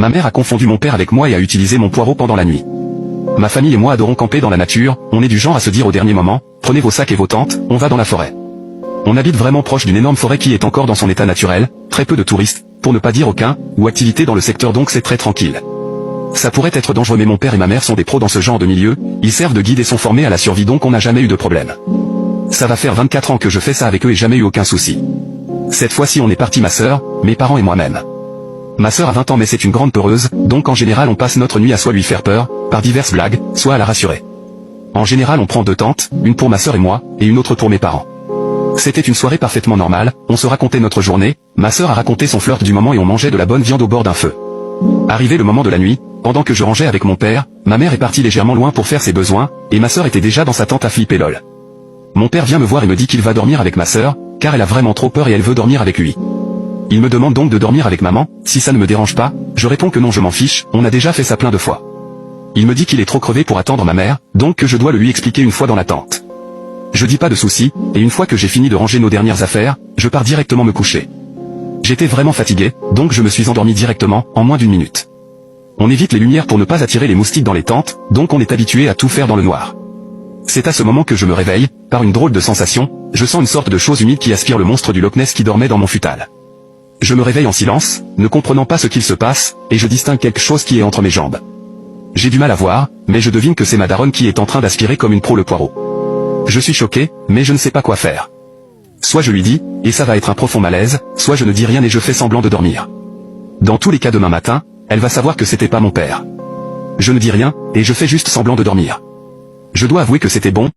Ma mère a confondu mon père avec moi et a utilisé mon poireau pendant la nuit. Ma famille et moi adorons camper dans la nature, on est du genre à se dire au dernier moment, prenez vos sacs et vos tentes, on va dans la forêt. On habite vraiment proche d'une énorme forêt qui est encore dans son état naturel, très peu de touristes, pour ne pas dire aucun, ou activité dans le secteur donc c'est très tranquille. Ça pourrait être dangereux mais mon père et ma mère sont des pros dans ce genre de milieu, ils servent de guide et sont formés à la survie donc on n'a jamais eu de problème. Ça va faire 24 ans que je fais ça avec eux et jamais eu aucun souci. Cette fois-ci on est parti ma sœur, mes parents et moi-même. Ma sœur a 20 ans mais c'est une grande peureuse, donc en général on passe notre nuit à soit lui faire peur, par diverses blagues, soit à la rassurer. En général on prend 2 tentes, une pour ma sœur et moi, et une autre pour mes parents. C'était une soirée parfaitement normale, on se racontait notre journée, ma sœur a raconté son flirt du moment et on mangeait de la bonne viande au bord d'un feu. Arrivé le moment de la nuit, pendant que je rangeais avec mon père, ma mère est partie légèrement loin pour faire ses besoins, et ma sœur était déjà dans sa tente à flipper lol. Mon père vient me voir et me dit qu'il va dormir avec ma sœur, car elle a vraiment trop peur et elle veut dormir avec lui. Il me demande donc de dormir avec maman, si ça ne me dérange pas, je réponds que non je m'en fiche, on a déjà fait ça plein de fois. Il me dit qu'il est trop crevé pour attendre ma mère, donc que je dois le lui expliquer une fois dans la tente. Je dis pas de soucis, et une fois que j'ai fini de ranger nos dernières affaires, je pars directement me coucher. J'étais vraiment fatigué, donc je me suis endormi directement, en moins d'1 minute. On évite les lumières pour ne pas attirer les moustiques dans les tentes, donc on est habitué à tout faire dans le noir. C'est à ce moment que je me réveille, par une drôle de sensation, je sens une sorte de chose humide qui aspire le monstre du Loch Ness qui dormait dans mon futal. Je me réveille en silence, ne comprenant pas ce qu'il se passe, et je distingue quelque chose qui est entre mes jambes. J'ai du mal à voir, mais je devine que c'est ma daronne qui est en train d'aspirer comme une pro le poireau. Je suis choqué, mais je ne sais pas quoi faire. Soit je lui dis, et ça va être un profond malaise, soit je ne dis rien et je fais semblant de dormir. Dans tous les cas demain matin, elle va savoir que c'était pas mon père. Je ne dis rien, et je fais juste semblant de dormir. Je dois avouer que c'était bon,